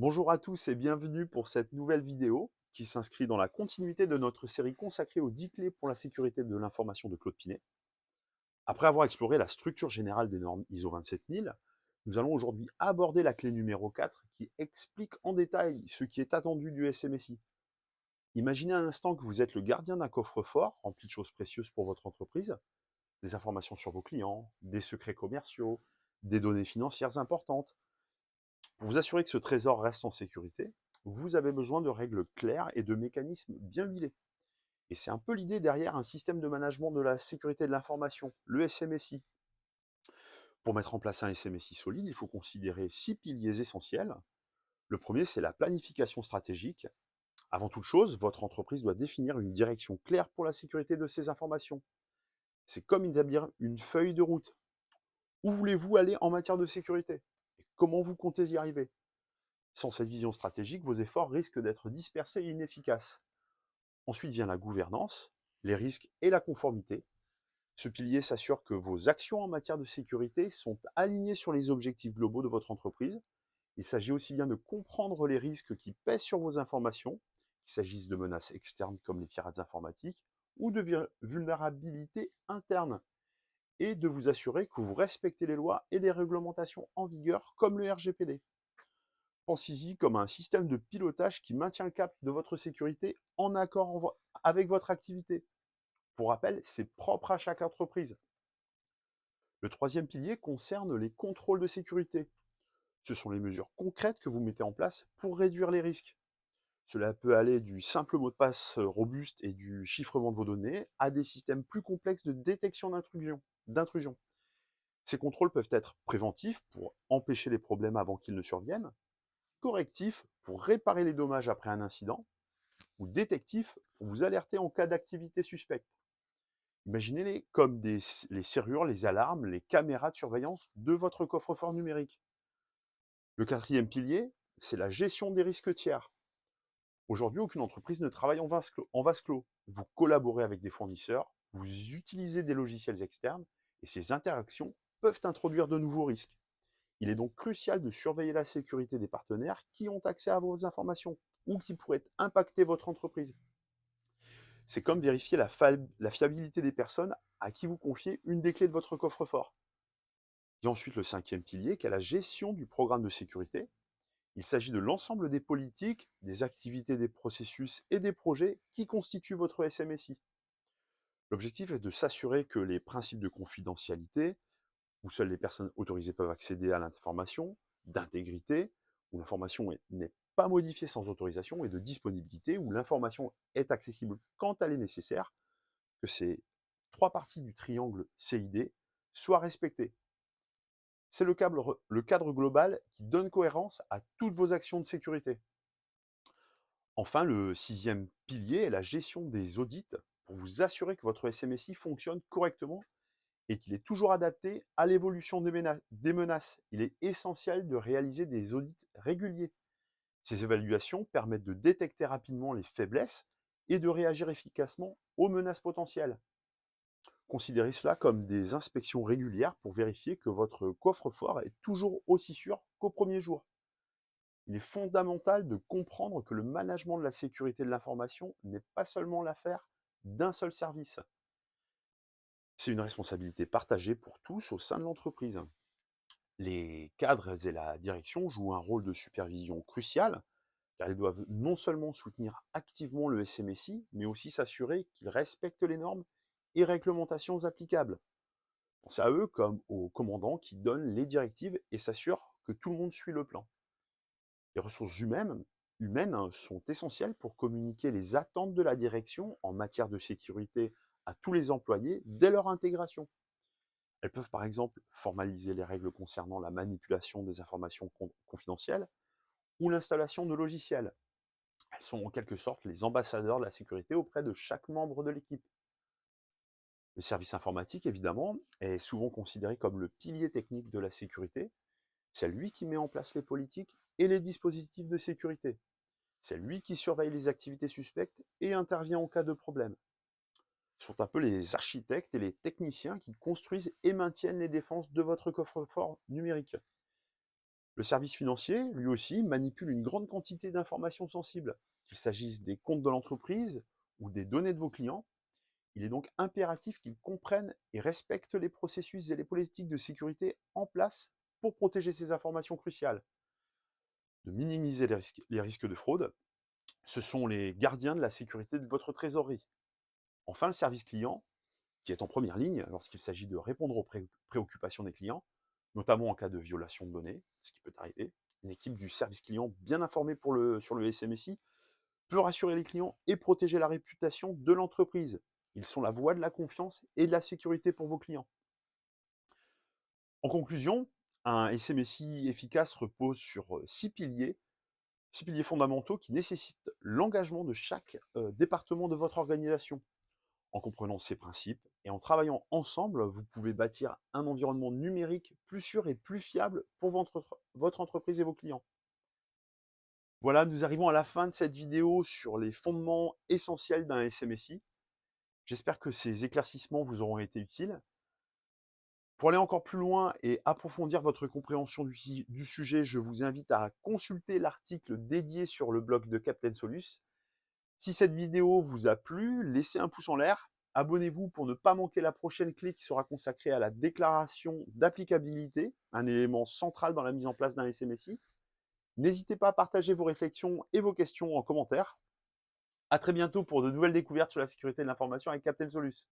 Bonjour à tous et bienvenue pour cette nouvelle vidéo qui s'inscrit dans la continuité de notre série consacrée aux 10 clés pour la sécurité de l'information de Claude Pinet. Après avoir exploré la structure générale des normes ISO 27000, nous allons aujourd'hui aborder la clé numéro 4 qui explique en détail ce qui est attendu du SMSI. Imaginez un instant que vous êtes le gardien d'un coffre-fort rempli de choses précieuses pour votre entreprise, des informations sur vos clients, des secrets commerciaux, des données financières importantes. Pour vous assurer que ce trésor reste en sécurité, vous avez besoin de règles claires et de mécanismes bien huilés. Et c'est un peu l'idée derrière un système de management de la sécurité de l'information, le SMSI. Pour mettre en place un SMSI solide, il faut considérer 6 piliers essentiels. Le premier, c'est la planification stratégique. Avant toute chose, votre entreprise doit définir une direction claire pour la sécurité de ses informations. C'est comme établir une feuille de route. Où voulez-vous aller en matière de sécurité? Et comment vous comptez y arriver? Sans cette vision stratégique, vos efforts risquent d'être dispersés et inefficaces. Ensuite vient la gouvernance, les risques et la conformité. Ce pilier s'assure que vos actions en matière de sécurité sont alignées sur les objectifs globaux de votre entreprise. Il s'agit aussi bien de comprendre les risques qui pèsent sur vos informations, qu'il s'agisse de menaces externes comme les pirates informatiques ou de vulnérabilités internes, et de vous assurer que vous respectez les lois et les réglementations en vigueur comme le RGPD. Pensez-y comme un système de pilotage qui maintient le cap de votre sécurité en accord avec votre activité. Pour rappel, c'est propre à chaque entreprise. Le troisième pilier concerne les contrôles de sécurité. Ce sont les mesures concrètes que vous mettez en place pour réduire les risques. Cela peut aller du simple mot de passe robuste et du chiffrement de vos données à des systèmes plus complexes de détection d'intrusion. Ces contrôles peuvent être préventifs pour empêcher les problèmes avant qu'ils ne surviennent, correctifs pour réparer les dommages après un incident, ou détectifs pour vous alerter en cas d'activité suspecte. Imaginez-les comme les serrures, les alarmes, les caméras de surveillance de votre coffre-fort numérique. Le quatrième pilier, c'est la gestion des risques tiers. Aujourd'hui, aucune entreprise ne travaille en vase clos. Vous collaborez avec des fournisseurs, vous utilisez des logiciels externes, et ces interactions peuvent introduire de nouveaux risques. Il est donc crucial de surveiller la sécurité des partenaires qui ont accès à vos informations ou qui pourraient impacter votre entreprise. C'est comme vérifier la fiabilité des personnes à qui vous confiez une des clés de votre coffre-fort. Il y a ensuite le cinquième pilier qui est la gestion du programme de sécurité. Il s'agit de l'ensemble des politiques, des activités, des processus et des projets qui constituent votre SMSI. L'objectif est de s'assurer que les principes de confidentialité, où seules les personnes autorisées peuvent accéder à l'information, d'intégrité, où l'information n'est pas modifiée sans autorisation, et de disponibilité, où l'information est accessible quand elle est nécessaire, que ces trois parties du triangle CID soient respectées. C'est le cadre global qui donne cohérence à toutes vos actions de sécurité. Enfin, le sixième pilier est la gestion des audits pour vous assurer que votre SMSI fonctionne correctement et qu'il est toujours adapté à l'évolution des menaces. Il est essentiel de réaliser des audits réguliers. Ces évaluations permettent de détecter rapidement les faiblesses et de réagir efficacement aux menaces potentielles. Considérez cela comme des inspections régulières pour vérifier que votre coffre-fort est toujours aussi sûr qu'au premier jour. Il est fondamental de comprendre que le management de la sécurité de l'information n'est pas seulement l'affaire d'un seul service. C'est une responsabilité partagée pour tous au sein de l'entreprise. Les cadres et la direction jouent un rôle de supervision crucial, car ils doivent non seulement soutenir activement le SMSI, mais aussi s'assurer qu'il respecte les normes et réglementations applicables. Pensez à eux comme aux commandants qui donnent les directives et s'assurent que tout le monde suit le plan. Les ressources humaines sont essentielles pour communiquer les attentes de la direction en matière de sécurité à tous les employés dès leur intégration. Elles peuvent par exemple formaliser les règles concernant la manipulation des informations confidentielles ou l'installation de logiciels. Elles sont en quelque sorte les ambassadeurs de la sécurité auprès de chaque membre de l'équipe. Le service informatique, évidemment, est souvent considéré comme le pilier technique de la sécurité. C'est lui qui met en place les politiques et les dispositifs de sécurité. C'est lui qui surveille les activités suspectes et intervient en cas de problème. Ce sont un peu les architectes et les techniciens qui construisent et maintiennent les défenses de votre coffre-fort numérique. Le service financier, lui aussi, manipule une grande quantité d'informations sensibles, qu'il s'agisse des comptes de l'entreprise ou des données de vos clients. Il est donc impératif qu'ils comprennent et respectent les processus et les politiques de sécurité en place pour protéger ces informations cruciales. De minimiser les risques de fraude, ce sont les gardiens de la sécurité de votre trésorerie. Enfin, le service client, qui est en première ligne lorsqu'il s'agit de répondre aux préoccupations des clients, notamment en cas de violation de données, ce qui peut arriver. Une équipe du service client bien informée sur le SMSI peut rassurer les clients et protéger la réputation de l'entreprise. Ils sont la voie de la confiance et de la sécurité pour vos clients. En conclusion, un SMSI efficace repose sur six piliers fondamentaux qui nécessitent l'engagement de chaque département de votre organisation. En comprenant ces principes et en travaillant ensemble, vous pouvez bâtir un environnement numérique plus sûr et plus fiable pour votre entreprise et vos clients. Voilà, nous arrivons à la fin de cette vidéo sur les fondements essentiels d'un SMSI. J'espère que ces éclaircissements vous auront été utiles. Pour aller encore plus loin et approfondir votre compréhension du sujet, je vous invite à consulter l'article dédié sur le blog de Captain Solus. Si cette vidéo vous a plu, laissez un pouce en l'air, abonnez-vous pour ne pas manquer la prochaine clé qui sera consacrée à la déclaration d'applicabilité, un élément central dans la mise en place d'un SMSI. N'hésitez pas à partager vos réflexions et vos questions en commentaire. À très bientôt pour de nouvelles découvertes sur la sécurité de l'information avec Captain Solus.